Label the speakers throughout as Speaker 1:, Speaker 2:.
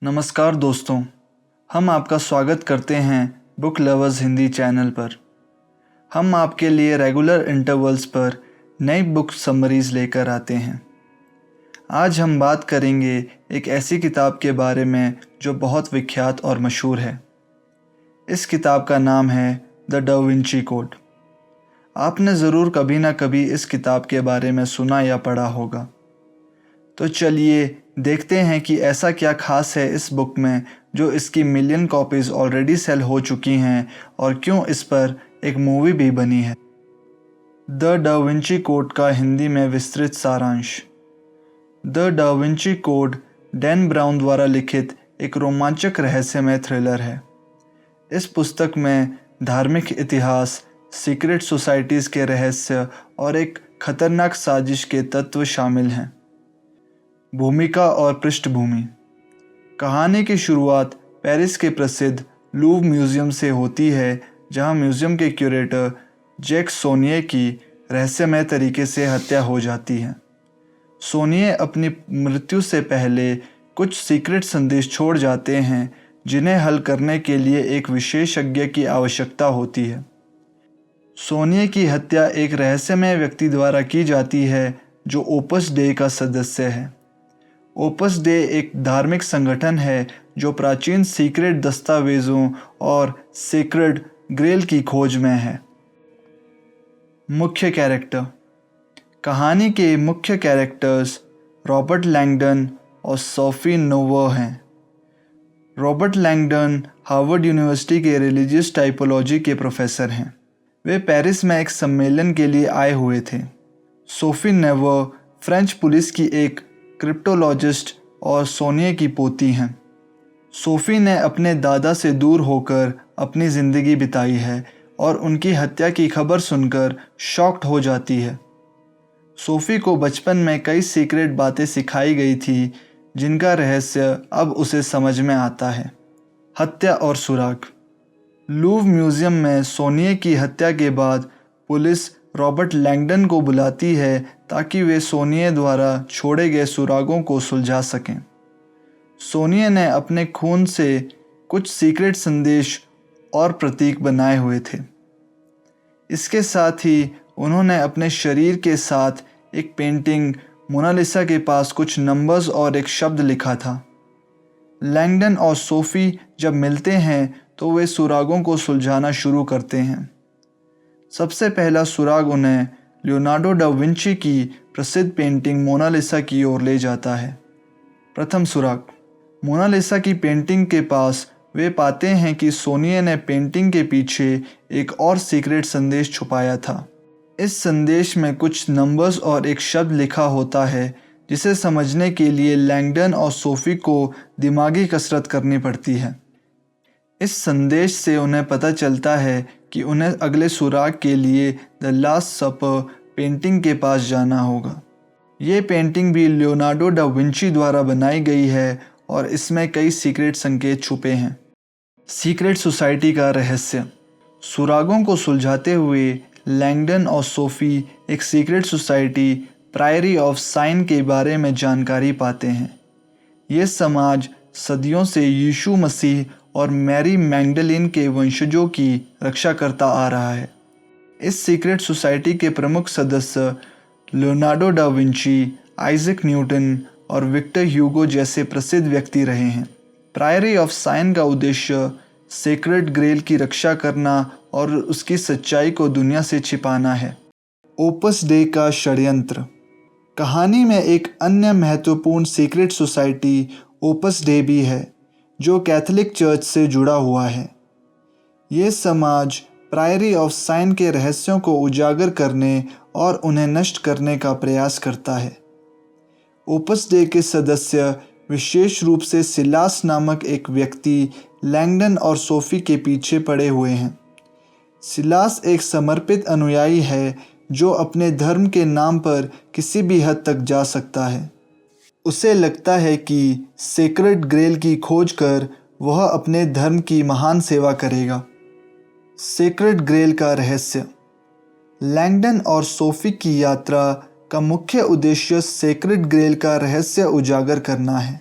Speaker 1: नमस्कार दोस्तों, हम आपका स्वागत करते हैं बुक लवर्स हिंदी चैनल पर। हम आपके लिए रेगुलर इंटरवल्स पर नई बुक समरीज़ लेकर आते हैं। आज हम बात करेंगे एक ऐसी किताब के बारे में जो बहुत विख्यात और मशहूर है। इस किताब का नाम है द डा विंची कोड। आपने ज़रूर कभी ना कभी इस किताब के बारे में सुना या पढ़ा होगा। तो चलिए देखते हैं कि ऐसा क्या खास है इस बुक में जो इसकी मिलियन कॉपीज़ ऑलरेडी सेल हो चुकी हैं और क्यों इस पर एक मूवी भी बनी है। द डा विंची कोड का हिंदी में विस्तृत सारांश। The da Vinci code Dan brown द्वारा लिखित एक रोमांचक रहस्यमय थ्रिलर है। इस पुस्तक में धार्मिक इतिहास, सीक्रेट सोसाइटीज़ के रहस्य और एक खतरनाक साजिश के तत्व शामिल हैं। भूमिका और पृष्ठभूमि। कहानी की शुरुआत पेरिस के प्रसिद्ध लूव म्यूज़ियम से होती है, जहां म्यूज़ियम के क्यूरेटर जैक सोनिये की रहस्यमय तरीके से हत्या हो जाती है। सोनिये अपनी मृत्यु से पहले कुछ सीक्रेट संदेश छोड़ जाते हैं जिन्हें हल करने के लिए एक विशेषज्ञ की आवश्यकता होती है। सोनिये की हत्या एक रहस्यमय व्यक्ति द्वारा की जाती है जो ओपस डे का सदस्य है। ओपस डे एक धार्मिक संगठन है जो प्राचीन सीक्रेट दस्तावेज़ों और सेक्रेड ग्रेल की खोज में है। मुख्य कैरेक्टर। कहानी के मुख्य कैरेक्टर्स रॉबर्ट लैंगडन और सोफी नोवर हैं। रॉबर्ट लैंगडन हार्वर्ड यूनिवर्सिटी के रिलीजियस टाइपोलॉजी के प्रोफेसर हैं। वे पेरिस में एक सम्मेलन के लिए आए हुए थे। सोफी नोवर फ्रेंच पुलिस की एक क्रिप्टोलॉजिस्ट और सोनिये की पोती हैं। सोफ़ी ने अपने दादा से दूर होकर अपनी ज़िंदगी बिताई है और उनकी हत्या की खबर सुनकर शॉक्ड हो जाती है। सोफ़ी को बचपन में कई सीक्रेट बातें सिखाई गई थी जिनका रहस्य अब उसे समझ में आता है। हत्या और सुराग। लूव म्यूज़ियम में सोनिये की हत्या के बाद पुलिस रॉबर्ट लैंगडन को बुलाती है ताकि वे सोनिये द्वारा छोड़े गए सुरागों को सुलझा सकें। सोनिये ने अपने खून से कुछ सीक्रेट संदेश और प्रतीक बनाए हुए थे। इसके साथ ही उन्होंने अपने शरीर के साथ एक पेंटिंग मोनालिसा के पास कुछ नंबर्स और एक शब्द लिखा था। लैंगडन और सोफ़ी जब मिलते हैं तो वे सुरागों को सुलझाना शुरू करते हैं। सबसे पहला सुराग उन्हें लियोनार्डो डा विंची की प्रसिद्ध पेंटिंग मोनालिसा की ओर ले जाता है। प्रथम सुराग। मोनालिसा की पेंटिंग के पास वे पाते हैं कि सोनिये ने पेंटिंग के पीछे एक और सीक्रेट संदेश छुपाया था। इस संदेश में कुछ नंबर्स और एक शब्द लिखा होता है जिसे समझने के लिए लैंगडन और सोफ़ी को दिमागी कसरत करनी पड़ती है। इस संदेश से उन्हें पता चलता है कि उन्हें अगले सुराग के लिए द लास्ट सपर पेंटिंग के पास जाना होगा। ये पेंटिंग भी लियोनार्डो डा विंची द्वारा बनाई गई है और इसमें कई सीक्रेट संकेत छुपे हैं। सीक्रेट सोसाइटी का रहस्य। सुरागों को सुलझाते हुए लैंगडन और सोफ़ी एक secret society priori of sine के बारे में जानकारी पाते हैं। ये समाज सदियों से यीशु मसीह और मैरी मैग्डलिन के वंशजों की रक्षा करता आ रहा है। इस सीक्रेट सोसाइटी के प्रमुख सदस्य Leonardo da Vinci, Isaac Newton और विक्टर ह्यूगो जैसे प्रसिद्ध व्यक्ति रहे हैं। प्रायरी ऑफ साइन का उद्देश्य सेक्रेड ग्रेल की रक्षा करना और उसकी सच्चाई को दुनिया से छिपाना है। ओपस डे का षड्यंत्र। कहानी में एक अन्य महत्वपूर्ण सीक्रेट सोसाइटी ओपस डे भी है जो कैथोलिक चर्च से जुड़ा हुआ है। ये समाज प्रायरी ऑफ साइन के रहस्यों को उजागर करने और उन्हें नष्ट करने का प्रयास करता है। ओपस डे के सदस्य विशेष रूप से सिलास नामक एक व्यक्ति लैंगडन और सोफ़ी के पीछे पड़े हुए हैं। सिलास एक समर्पित अनुयायी है जो अपने धर्म के नाम पर किसी भी हद तक जा सकता है। उसे लगता है कि सेक्रेड ग्रेल की खोज कर वह अपने धर्म की महान सेवा करेगा। सेक्रेड ग्रेल का रहस्य। लैंगडन और सोफ़ी की यात्रा का मुख्य उद्देश्य सेक्रेड ग्रेल का रहस्य उजागर करना है।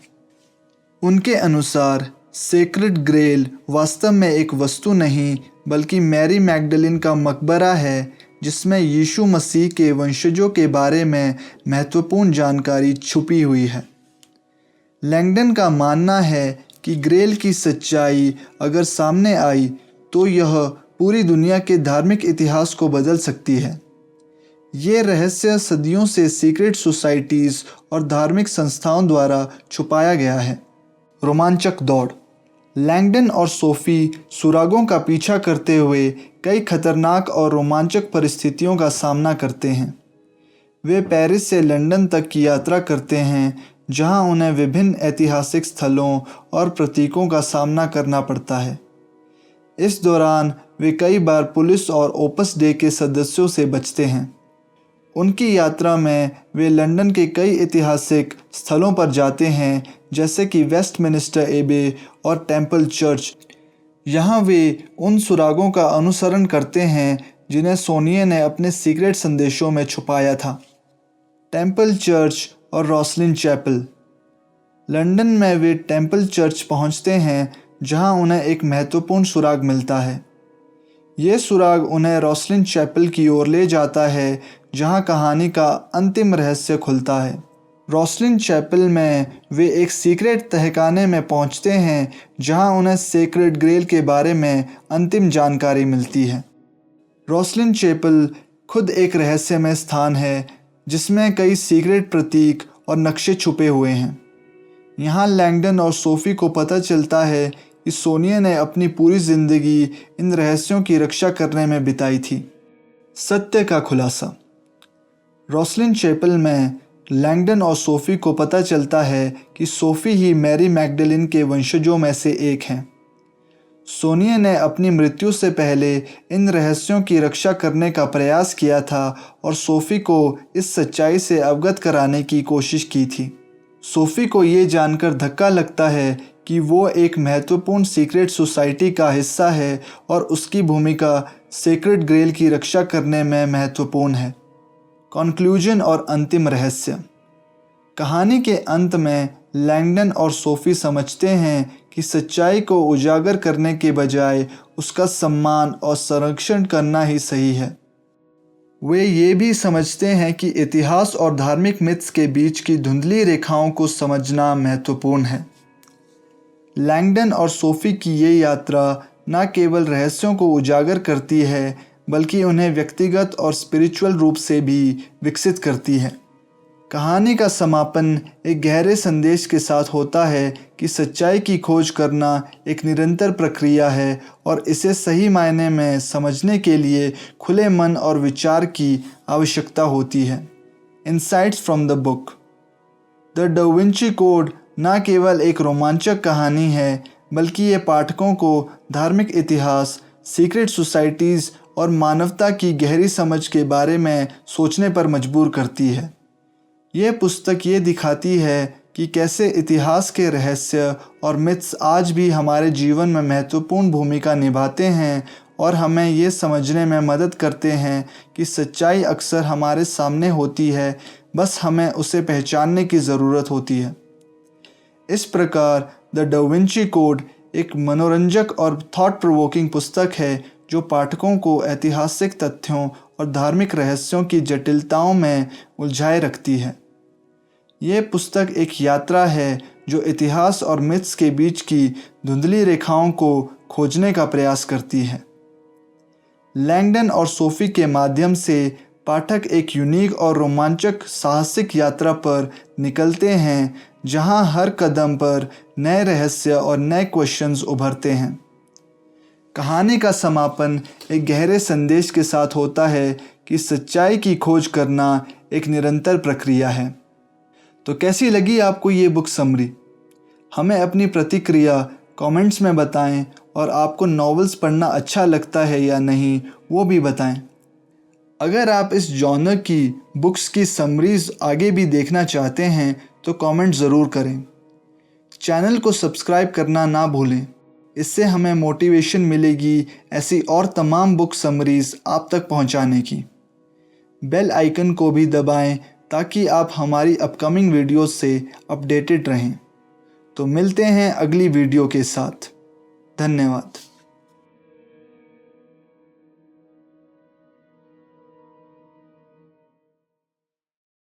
Speaker 1: उनके अनुसार सेक्रेड ग्रेल वास्तव में एक वस्तु नहीं बल्कि मैरी मैगडलिन का मकबरा है जिसमें यीशु मसीह के वंशजों के बारे में महत्वपूर्ण जानकारी छुपी हुई है। लैंगडन का मानना है कि ग्रेल की सच्चाई अगर सामने आई तो यह पूरी दुनिया के धार्मिक इतिहास को बदल सकती है। ये रहस्य सदियों से सीक्रेट सोसाइटीज़ और धार्मिक संस्थाओं द्वारा छुपाया गया है। रोमांचक दौड़। लैंगडन और सोफ़ी सुरागों का पीछा करते हुए कई खतरनाक और रोमांचक परिस्थितियों का सामना करते हैं। वे पेरिस से लंदन तक की यात्रा करते हैं जहां उन्हें विभिन्न ऐतिहासिक स्थलों और प्रतीकों का सामना करना पड़ता है। इस दौरान वे कई बार पुलिस और ओपस डे के सदस्यों से बचते हैं। उनकी यात्रा में वे लंदन के कई ऐतिहासिक स्थलों पर जाते हैं जैसे कि वेस्टमिनिस्टर एबे और टेम्पल चर्च। यहाँ वे उन सुरागों का अनुसरण करते हैं जिन्हें सोनिए ने अपने सीक्रेट संदेशों में छुपाया था। टेम्पल चर्च और रोसलिन चैपल। लंदन में वे टेम्पल चर्च पहुँचते हैं जहाँ उन्हें एक महत्वपूर्ण सुराग मिलता है। ये सुराग उन्हें रोसलिन चैपल की ओर ले जाता है जहाँ कहानी का अंतिम रहस्य खुलता है। रोसलिन चैपल में वे एक सीक्रेट तहखाने में पहुँचते हैं जहाँ उन्हें सेक्रेड ग्रेल के बारे में अंतिम जानकारी मिलती है। रोसलिन चैपल खुद एक रहस्यमय स्थान है जिसमें कई सीक्रेट प्रतीक और नक्शे छुपे हुए हैं। यहाँ लैंगडन और सोफ़ी को पता चलता है कि सोनिया ने अपनी पूरी ज़िंदगी इन रहस्यों की रक्षा करने में बिताई थी। सत्य का खुलासा। रोसलिन चैपल में लैंगडन और सोफ़ी को पता चलता है कि सोफ़ी ही मैरी मैगडलिन के वंशजों में से एक हैं। सोनिया ने अपनी मृत्यु से पहले इन रहस्यों की रक्षा करने का प्रयास किया था और सोफ़ी को इस सच्चाई से अवगत कराने की कोशिश की थी। सोफ़ी को ये जानकर धक्का लगता है कि वो एक महत्वपूर्ण सीक्रेट सोसाइटी का हिस्सा है और उसकी भूमिका सेक्रेड ग्रेल की रक्षा करने में महत्वपूर्ण है। कॉन्क्लूजन और अंतिम रहस्य। कहानी के अंत में लैंगडन और सोफ़ी समझते हैं कि सच्चाई को उजागर करने के बजाय उसका सम्मान और संरक्षण करना ही सही है। वे ये भी समझते हैं कि इतिहास और धार्मिक मिथ्स के बीच की धुंधली रेखाओं को समझना महत्वपूर्ण है। लैंगडन और सोफ़ी की ये यात्रा न केवल रहस्यों को उजागर करती है बल्कि उन्हें व्यक्तिगत और स्पिरिचुअल रूप से भी विकसित करती है। कहानी का समापन एक गहरे संदेश के साथ होता है कि सच्चाई की खोज करना एक निरंतर प्रक्रिया है और इसे सही मायने में समझने के लिए खुले मन और विचार की आवश्यकता होती है। Insights from the book. The da Vinci code न केवल एक रोमांचक कहानी है बल्कि ये पाठकों को धार्मिक इतिहास, सीक्रेट सोसाइटीज़ और मानवता की गहरी समझ के बारे में सोचने पर मजबूर करती है। यह पुस्तक ये दिखाती है कि कैसे इतिहास के रहस्य और मिथ्स आज भी हमारे जीवन में महत्वपूर्ण भूमिका निभाते हैं और हमें ये समझने में मदद करते हैं कि सच्चाई अक्सर हमारे सामने होती है, बस हमें उसे पहचानने की ज़रूरत होती है। इस प्रकार द डा विंची कोड एक मनोरंजक और थॉट प्रोवोकिंग पुस्तक है जो पाठकों को ऐतिहासिक तथ्यों और धार्मिक रहस्यों की जटिलताओं में उलझाए रखती है। ये पुस्तक एक यात्रा है जो इतिहास और मिथ्स के बीच की धुंधली रेखाओं को खोजने का प्रयास करती है। लैंगडन और सोफ़ी के माध्यम से पाठक एक यूनिक और रोमांचक साहसिक यात्रा पर निकलते हैं जहां हर कदम पर नए रहस्य और नए क्वेश्चंस उभरते हैं। कहानी का समापन एक गहरे संदेश के साथ होता है कि सच्चाई की खोज करना एक निरंतर प्रक्रिया है। तो कैसी लगी आपको ये बुक समरी? हमें अपनी प्रतिक्रिया कमेंट्स में बताएं और आपको नॉवेल्स पढ़ना अच्छा लगता है या नहीं वो भी बताएं। अगर आप इस जॉनर की बुक्स की समरीज़ आगे भी देखना चाहते हैं तो कमेंट ज़रूर करें। चैनल को सब्सक्राइब करना ना भूलें, इससे हमें मोटिवेशन मिलेगी ऐसी और तमाम बुक समरीज़ आप तक पहुंचाने की। बेल आइकन को भी दबाएं ताकि आप हमारी अपकमिंग वीडियोस से अपडेटेड रहें। तो मिलते हैं अगली वीडियो के साथ। धन्यवाद।